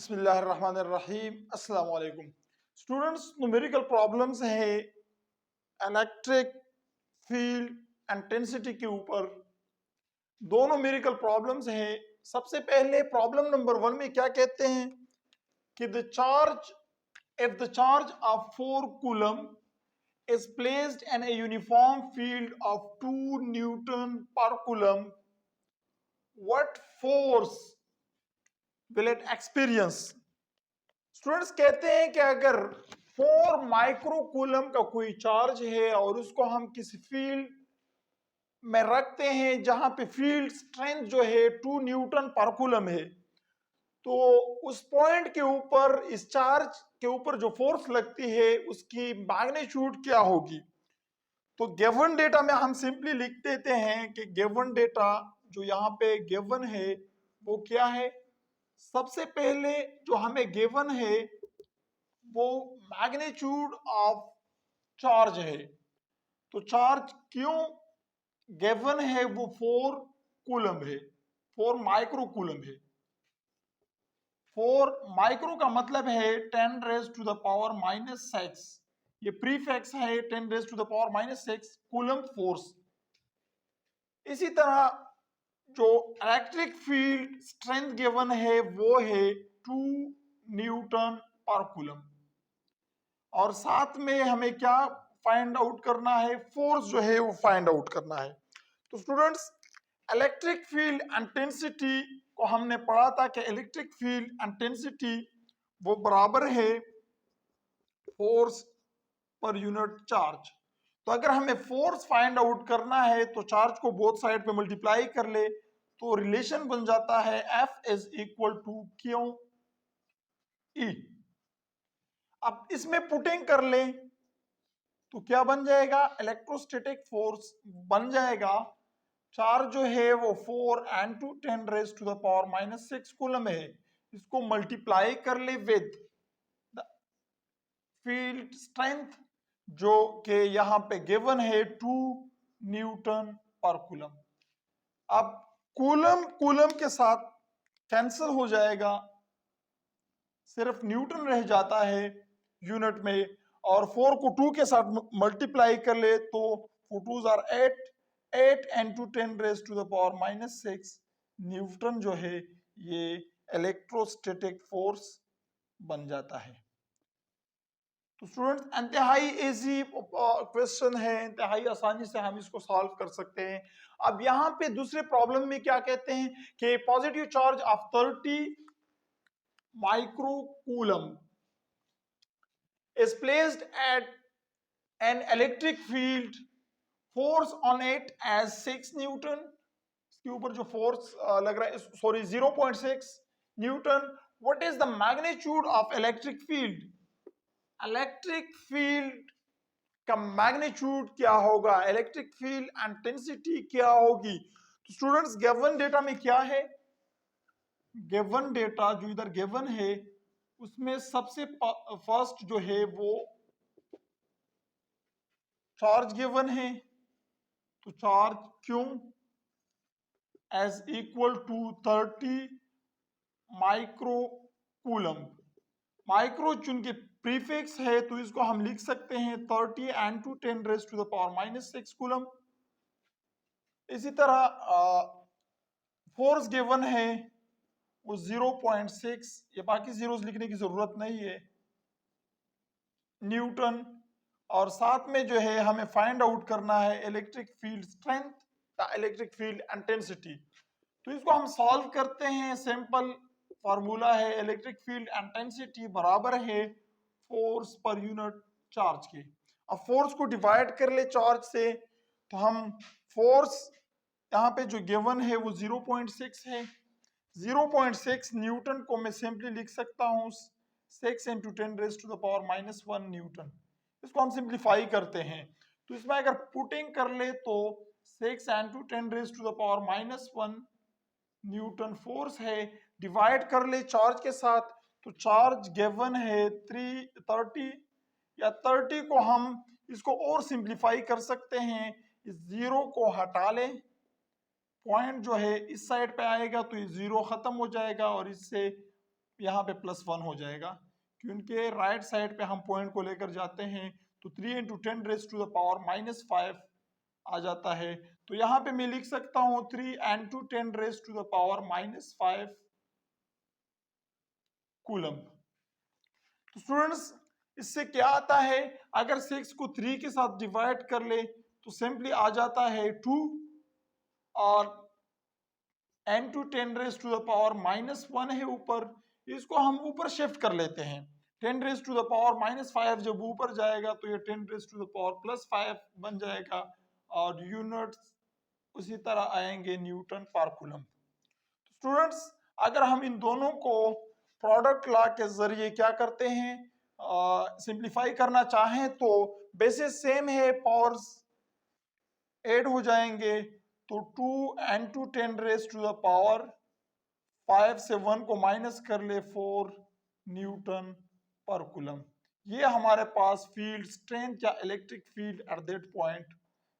बिस्मिल्लाहिर्रहमानिर्रहीम अस्सलाम वालेकुम स्टूडेंट्स। न्यूमेरिकल प्रॉब्लम्स है इलेक्ट्रिक फील्ड इंटेंसिटी के ऊपर। दो न्यूमेरिकल प्रॉब्लम्स है। सबसे पहले प्रॉब्लम नंबर 1 में क्या कहते हैं कि the charge if the charge of 4 coulomb is placed in a uniform field of 2 Newton per coulomb, what force will it experience? Students कहते हैं कि अगर 4 माइक्रो कूलम का कोई चार्ज है और उसको हम किसी फील्ड में रखते हैं जहां पे फील्ड स्ट्रेंथ जो है 2 न्यूटन पर कूलम है, तो उस पॉइंट के ऊपर इस चार्ज के ऊपर जो फोर्स लगती है उसकी मैग्नीट्यूड क्या होगी। तो गिवन डेटा में हम सिंपली लिख देते हैं कि गिवन डेटा जो यहाँ पे गिवन है वो क्या है। सबसे पहले जो हमें गिवन है वो मैग्नीट्यूड ऑफ चार्ज है। तो चार्ज क्यों गिवन है वो 4 कूलम है, 4 माइक्रो कूलम है। 4 माइक्रो का मतलब है 10 रेज टू द पावर -6, ये प्रीफिक्स है 10 raise to the power -6 coulomb force. इसी तरह जो इलेक्ट्रिक फील्ड स्ट्रेंथ गिवन है वो है 2 न्यूटन पर कूलम, और साथ में हमें क्या फाइंड आउट करना है, फोर्स जो है वो फाइंड आउट करना है। तो स्टूडेंट्स इलेक्ट्रिक फील्ड इंटेंसिटी को हमने पढ़ा था कि इलेक्ट्रिक फील्ड इंटेंसिटी वो बराबर है फोर्स पर यूनिट चार्ज। तो अगर हमें फोर्स फाइंड आउट करना है तो चार्ज को बोथ साइड पे मल्टीप्लाई कर ले तो रिलेशन बन जाता है F is equal to q E. अब इसमें पुटिंग कर ले तो क्या बन जाएगा, इलेक्ट्रोस्टैटिक फोर्स बन जाएगा। चार्ज जो है वो 4 × 10 raise to the power -6 coulomb है। इसको मल्टीप्लाई कर ले विद द फील्ड स्ट्रेंथ जो कि यहां पे गिवन है 2 न्यूटन पर कूलम। अब कूलम कूलम के साथ कैंसिल हो जाएगा, सिर्फ न्यूटन रह जाता है यूनिट में, और 4 को 2 के साथ मल्टीप्लाई कर ले तो 4 2s are 8 × 10 raise to the power -6 newton जो है ये इलेक्ट्रोस्टैटिक फोर्स बन जाता है। तो स्टूडेंट्स इंतहाई इजी क्वेश्चन है, इंतहाई आसानी से हम इसको सॉल्व कर सकते हैं। अब यहाँ पे दूसरे प्रॉब्लम में क्या कहते हैं कि positive charge of 30 micro coulomb is placed at an electric field, force on it as 6 Newton. इसके ऊपर जो फोर्स लग रहा है sorry 0.6 Newton. What is the magnitude of electric field, electric field का मैग्नीट्यूड क्या होगा, इलेक्ट्रिक फील्ड इंटेंसिटी क्या होगी। तो स्टूडेंट्स गिवन डेटा में क्या है, गिवन डेटा जो इधर गिवन है उसमें सबसे फर्स्ट जो है वो चार्ज गिवन है। तो charge q as equal to 30 micro coulomb. Micro चूंकि प्रीफिक्स है तो इसको हम लिख सकते हैं 30 × 10 raise to the power -6 coulomb. इसी तरह फोर्स गिवन है वो 0.6, ये बाकी जीरोस लिखने की जरूरत नहीं है, न्यूटन। और साथ में जो है हमें फाइंड आउट करना है इलेक्ट्रिक फील्ड स्ट्रेंथ या इलेक्ट्रिक फील्ड इंटेंसिटी। तो इसको हम सॉल्व करते हैं, सिंपल फार्मूला है इलेक्ट्रिक फील्ड इंटेंसिटी बराबर है फोर्स पर यूनिट चार्ज के। अब फोर्स को डिवाइड कर ले चार्ज से तो हम फोर्स यहाँ पे जो गिवन है वो 0.6 है। 0.6 न्यूटन को मैं सिंपली लिख सकता हूँ 6 × 10 raise to the power -1 newton. इसको हम सिंप्लीफाई करते हैं तो इसमें अगर पुटिंग कर ले तो 6 × 10 raise to the power -1 newton force है, डिवाइड कर ले चार्ज के साथ तो चार्ज गिवन है 30 या 30 को हम इसको और सिंप्लीफाई कर सकते हैं, इस 0 को हटा ले, पॉइंट जो है इस साइड पे आएगा तो ये 0 खत्म हो जाएगा और इससे यहाँ पे +1 हो जाएगा, क्योंकि राइट साइड पे हम पॉइंट को लेकर जाते हैं तो 3 × 10⁻⁻5 आ जाता है। तो यहाँ पे मैं लिख सकता हूँ 3 × 10⁻5 कूलम। तो स्टूडेंट्स इससे क्या आता है, अगर 6 को 3 के साथ डिवाइड कर ले तो सिंपली आ जाता है 2, और n⁻10⁻1 है ऊपर, इसको हम ऊपर शिफ्ट कर लेते हैं। 10⁻5 जब ऊपर जाएगा तो ये 10⁻+5 बन जाएगा, और यूनिट्स उसी तरह आएंगे न्यूटन पर कूलम। स्टूडेंट्स अगर हम इन दोनों को प्रोडक्ट लॉ के जरिए क्या करते हैं, सिंप्लीफाई करना चाहें तो बेसिस सेम है, पावर्स ऐड हो जाएंगे, तो 2 × 10⁻5 से 1 को माइनस कर ले 4 न्यूटन पर कूलम। ये हमारे पास फील्ड स्ट्रेंथ या electric field at that point,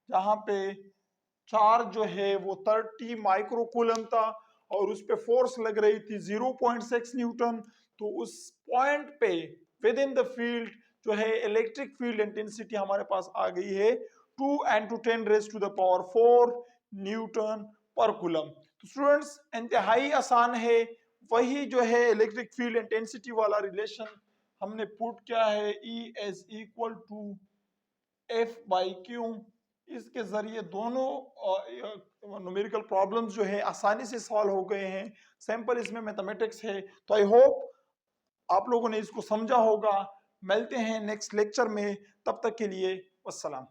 जहां पे चार्ज जो है वो 30 माइक्रो कूलम था और उस पे फोर्स लग रही थी 0.6 न्यूटन। तो उस पॉइंट पे विद इन द फील्ड जो है इलेक्ट्रिक फील्ड इंटेंसिटी हमारे पास आ गई है 2 × 10⁻4 न्यूटन पर कूलम। तो स्टूडेंट्स इंतहाई आसान है, वही जो है इलेक्ट्रिक फील्ड इंटेंसिटी वाला रिलेशन हमने पुट किया है, E = F/Q। इसके जरिए दोनों न्यूमेरिकल प्रॉब्लम्स जो है आसानी से सॉल्व हो गए हैं। सैंपल इसमें मैथमेटिक्स है। तो आई होप आप लोगों ने इसको समझा होगा। मिलते हैं नेक्स्ट लेक्चर में, तब तक के लिए वस्सलाम।